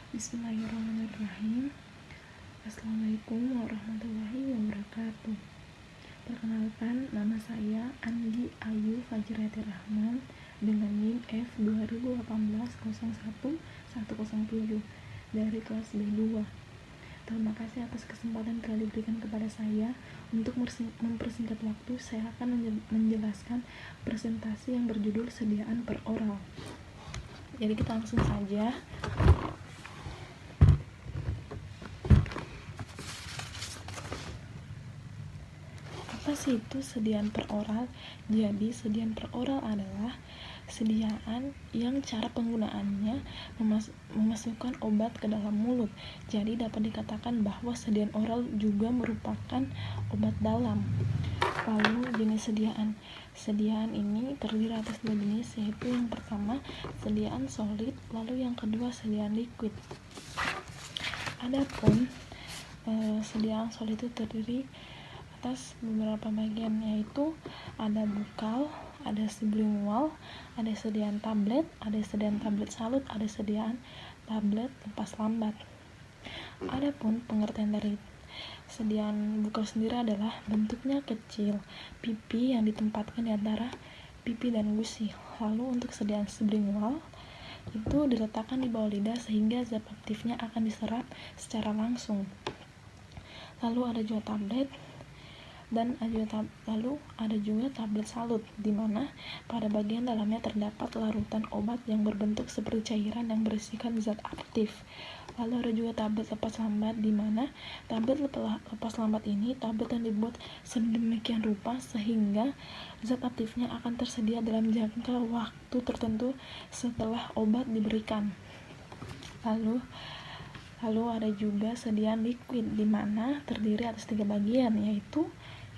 Bismillahirrahmanirrahim. Assalamualaikum warahmatullahi wabarakatuh. Perkenalkan, nama saya Andi Ayu Fajriati Rahman dengan NIM F2018-01-107 dari kelas B2. Terima kasih atas kesempatan telah diberikan kepada saya. Untuk mempersingkat waktu, saya akan menjelaskan presentasi yang berjudul sediaan per oral. Jadi kita langsung saja. Apa sih itu sediaan per oral? Jadi sediaan per oral adalah sediaan yang cara penggunaannya memasukkan obat ke dalam mulut. Jadi dapat dikatakan bahwa sediaan oral juga merupakan obat dalam. Lalu jenis sediaan. Sediaan ini terdiri atas dua jenis, yaitu yang pertama sediaan solid, lalu yang kedua sediaan liquid. Adapun sediaan solid itu terdiri atas beberapa bagian, yaitu ada bukal, ada sublingual, ada sediaan tablet, ada sediaan tablet salut, ada sediaan tablet lepas lambat. Adapun pengertian dari sediaan bukal sendiri adalah bentuknya kecil, pipi yang ditempatkan di antara pipi dan gusi. Lalu untuk sediaan sublingual itu diletakkan di bawah lidah sehingga zat aktifnya akan diserap secara langsung. Lalu ada juga tablet lalu ada juga tablet salut, di mana pada bagian dalamnya terdapat larutan obat yang berbentuk seperti cairan yang berisikan zat aktif. Lalu ada juga tablet lepas lambat, di mana tablet lepas lambat ini tablet yang dibuat sedemikian rupa sehingga zat aktifnya akan tersedia dalam jangka waktu tertentu setelah obat diberikan. Lalu ada juga sediaan liquid, di mana terdiri atas 3 bagian, yaitu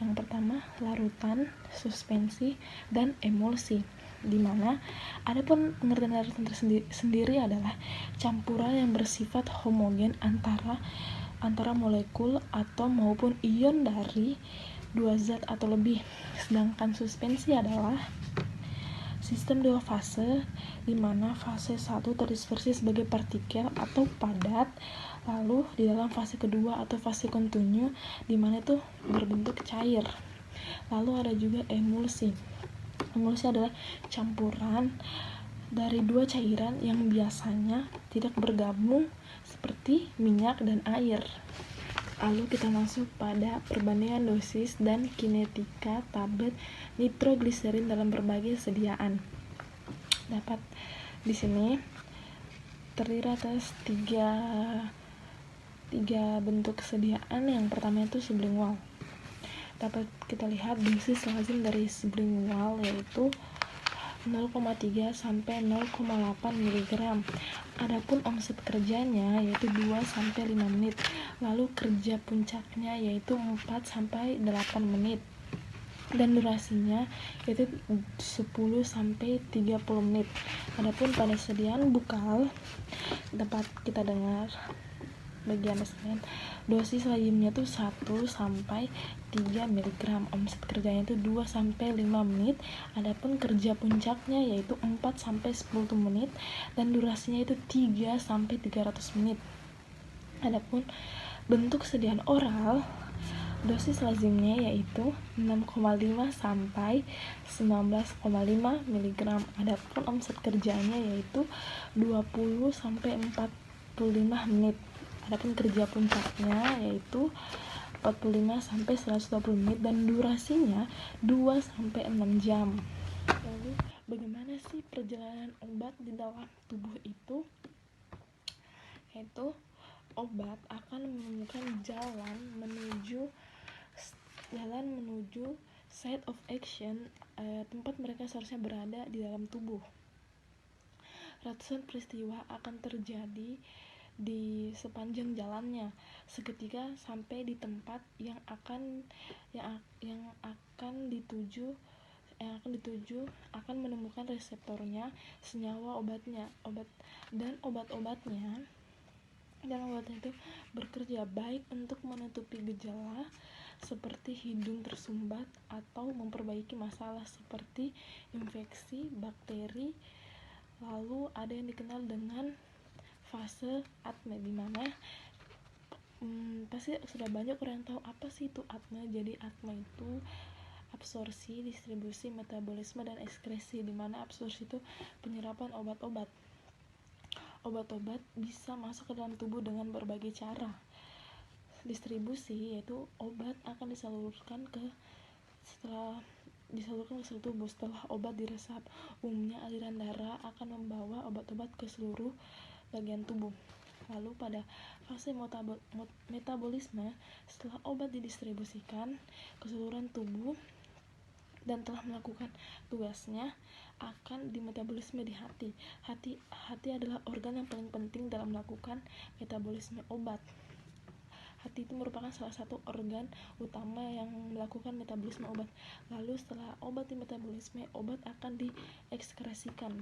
yang pertama larutan, suspensi, dan emulsi, di mana adapun pengertian larutan sendiri adalah campuran yang bersifat homogen antara molekul atau maupun ion dari dua zat atau lebih. Sedangkan suspensi adalah sistem 2 fase, di mana fase 1 terdispersi sebagai partikel atau padat, lalu di dalam fase kedua atau fase kontinu, di mana itu berbentuk cair. Lalu ada juga emulsi. Emulsi adalah campuran dari dua cairan yang biasanya tidak bergabung seperti minyak dan air. Lalu kita masuk pada perbandingan dosis dan kinetika tablet nitrogliserin dalam berbagai sediaan. Dapat di sini terdiri atas tiga bentuk sediaan. Yang pertama itu sublingual. Dapat kita lihat dosis lazim dari sublingual yaitu 0,3 sampai 0,8 mg. Adapun omset kerjanya yaitu 2 sampai 5 menit. Lalu kerja puncaknya yaitu 4 sampai 8 menit. Dan durasinya yaitu 10 sampai 30 menit. Adapun pada sediaan bukal dapat kita dengar bagian atasnya, dosis lazimnya itu 1 sampai 3 mg. Omset kerjanya itu 2 sampai 5 menit. Adapun kerja puncaknya yaitu 4 sampai 10 menit dan durasinya itu 3 sampai 300 menit. Adapun bentuk sediaan oral, dosis lazimnya yaitu 6,5 sampai 19,5 mg. Adapun omset kerjanya yaitu 20 sampai 45 menit. Adapun kerja puncaknya yaitu 45 sampai 120 menit dan durasinya 2 sampai 6 jam. Lalu bagaimana sih perjalanan obat di dalam tubuh itu? Yaitu obat akan menemukan jalan menuju site of action, tempat mereka seharusnya berada di dalam tubuh. Ratusan peristiwa akan terjadi di sepanjang jalannya. Seketika sampai di tempat yang akan dituju akan menemukan reseptornya, senyawa obatnya itu bekerja baik untuk menutupi gejala seperti hidung tersumbat atau memperbaiki masalah seperti infeksi bakteri. Lalu ada yang dikenal dengan fase ATME, di mana pasti sudah banyak orang yang tahu apa sih itu ATME. Jadi ATME itu absorpsi, distribusi, metabolisme, dan ekskresi, di mana absorpsi itu penyerapan obat-obat. Obat-obat bisa masuk ke dalam tubuh dengan berbagai cara. Distribusi yaitu obat akan disalurkan ke seluruh tubuh. Setelah obat diresap, umumnya aliran darah akan membawa obat-obat ke seluruh bagian tubuh. Lalu pada fase metabolisme, setelah obat didistribusikan ke seluruh tubuh dan telah melakukan tugasnya, akan dimetabolisme di hati. Hati adalah organ yang paling penting dalam melakukan metabolisme obat. Hati itu merupakan salah satu organ utama yang melakukan metabolisme obat. Lalu setelah obat dimetabolisme, obat akan diekskresikan.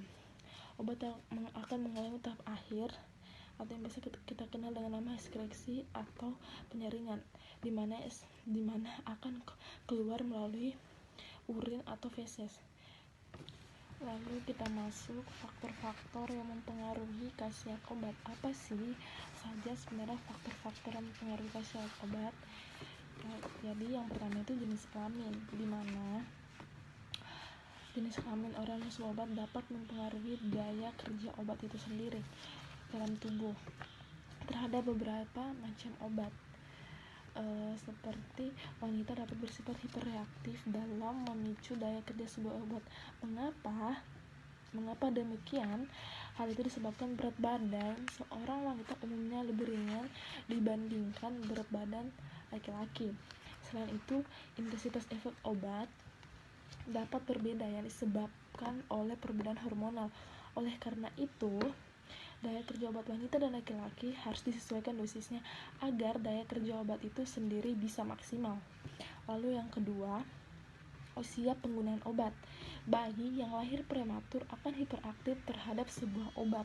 Obat akan mengalami tahap akhir atau yang biasa kita kenal dengan nama ekskresi atau penyaringan, di mana akan keluar melalui urin atau feses. Lalu kita masuk faktor-faktor yang mempengaruhi khasiat obat. Apa sih saja sebenarnya faktor-faktor yang mempengaruhi khasiat obat? Jadi yang pertama itu jenis kelamin, di mana jenis kelamin organisme obat dapat mempengaruhi daya kerja obat itu sendiri dalam tubuh terhadap beberapa macam obat. Seperti wanita dapat bersifat hiperreaktif dalam memicu daya kerja sebuah obat. Mengapa demikian? Hal itu disebabkan berat badan seorang wanita umumnya lebih ringan dibandingkan berat badan laki-laki. Selain itu, intensitas efek obat dapat berbeda yang disebabkan oleh perbedaan hormonal. Oleh karena itu, daya kerja obat wanita dan laki-laki harus disesuaikan dosisnya agar daya kerja obat itu sendiri bisa maksimal. Lalu yang kedua, usia penggunaan obat. Bayi yang lahir prematur akan hiperaktif terhadap sebuah obat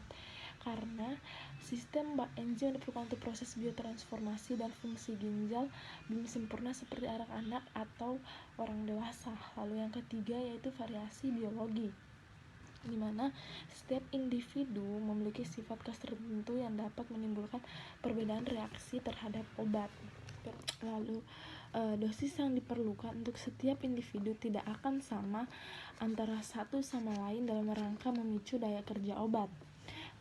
karena sistem enzim yang diperlukan untuk proses biotransformasi dan fungsi ginjal belum sempurna seperti anak-anak atau orang dewasa. Lalu yang ketiga yaitu variasi biologi, di mana setiap individu memiliki sifat khas tertentu yang dapat menimbulkan perbedaan reaksi terhadap obat. Lalu dosis yang diperlukan untuk setiap individu tidak akan sama antara satu sama lain dalam rangka memicu daya kerja obat.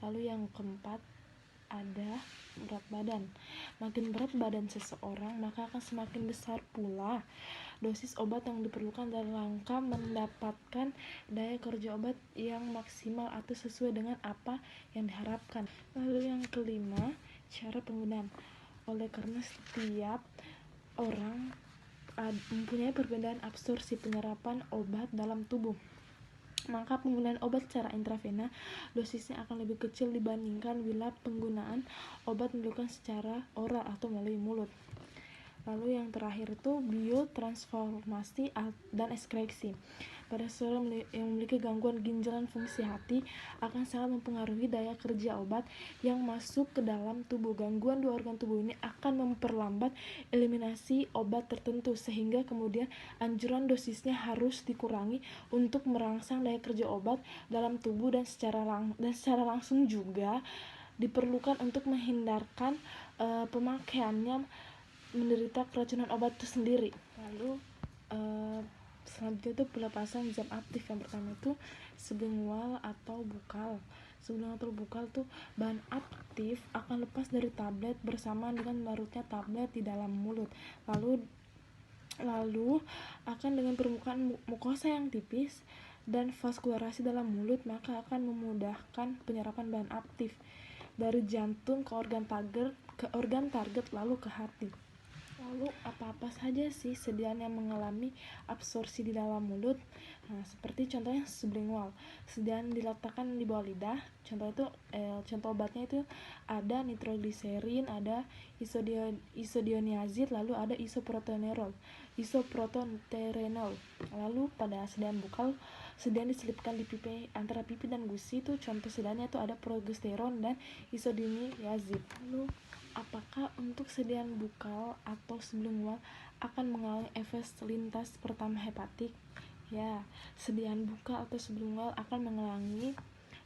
Lalu yang keempat ada berat badan. Makin berat badan seseorang, maka akan semakin besar pula dosis obat yang diperlukan dalam rangka mendapatkan daya kerja obat yang maksimal atau sesuai dengan apa yang diharapkan. Lalu yang kelima, cara penggunaan. Oleh karena setiap orang mempunyai perbedaan absorpsi penyerapan obat dalam tubuh, maka penggunaan obat secara intravena dosisnya akan lebih kecil dibandingkan bila penggunaan obat dilakukan secara oral atau melalui mulut. Lalu yang terakhir itu biotransformasi dan ekskreksi. Pada seseorang yang memiliki gangguan ginjal dan fungsi hati akan sangat mempengaruhi daya kerja obat yang masuk ke dalam tubuh. Gangguan dua organ tubuh ini akan memperlambat eliminasi obat tertentu, sehingga kemudian anjuran dosisnya harus dikurangi untuk merangsang daya kerja obat dalam tubuh dan secara langsung juga diperlukan untuk menghindarkan pemakaiannya menderita keracunan obat itu sendiri. Lalu selanjutnya itu pelepasan zat aktif. Yang pertama itu sublingual atau bukal. Sublingual atau bukal tuh bahan aktif akan lepas dari tablet bersamaan dengan larutnya tablet di dalam mulut. Lalu akan dengan permukaan mukosa yang tipis dan vaskularasi dalam mulut, maka akan memudahkan penyerapan bahan aktif dari jantung ke organ target lalu ke hati. Lalu apa-apa saja sih sediaan yang mengalami absorpsi di dalam mulut? Nah, seperti contohnya sublingual, sediaan diletakkan di bawah lidah. Contoh obatnya itu ada nitrogliserin, ada isodioniazid, lalu ada isoproterenol. Lalu pada sediaan bukal, sediaan diselipkan di pipi, antara pipi dan gusi itu contoh sediaannya itu ada progesteron dan isodioniazid. Lalu apakah untuk sediaan bukal atau sublingual akan mengalami efek lintas pertama hepatik? Ya, sediaan bukal atau sublingual akan mengalami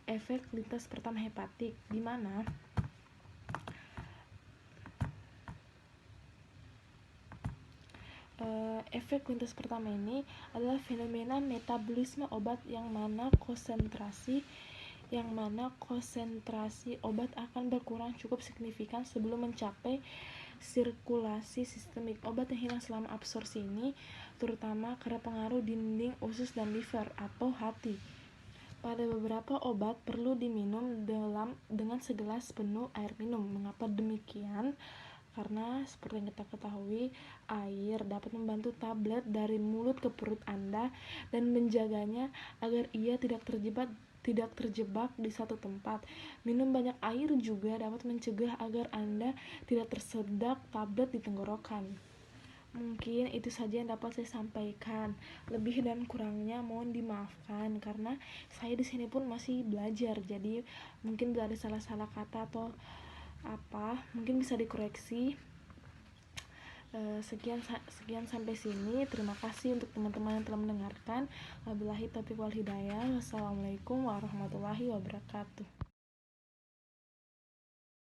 efek lintas pertama hepatik, di mana Efek lintas pertama ini adalah fenomena metabolisme obat yang mana konsentrasi obat akan berkurang cukup signifikan sebelum mencapai sirkulasi sistemik. Obat yang hilang selama absorpsi ini terutama karena pengaruh dinding usus dan liver atau hati. Pada beberapa obat perlu diminum dengan segelas penuh air minum. Mengapa demikian? Karena seperti yang kita ketahui, air dapat membantu tablet dari mulut ke perut Anda dan menjaganya agar ia tidak terjebak di satu tempat. Minum banyak air juga dapat mencegah agar Anda tidak tersedak tablet di tenggorokan. Mungkin itu saja yang dapat saya sampaikan. Lebih dan kurangnya mohon dimaafkan karena saya di sini pun masih belajar. Jadi mungkin ada salah-salah kata atau apa, mungkin bisa dikoreksi. Sekian sampai sini. Terima kasih untuk teman-teman yang telah mendengarkan. Wabillahi taufiq wal hidayah. Wassalamualaikum warahmatullahi wabarakatuh.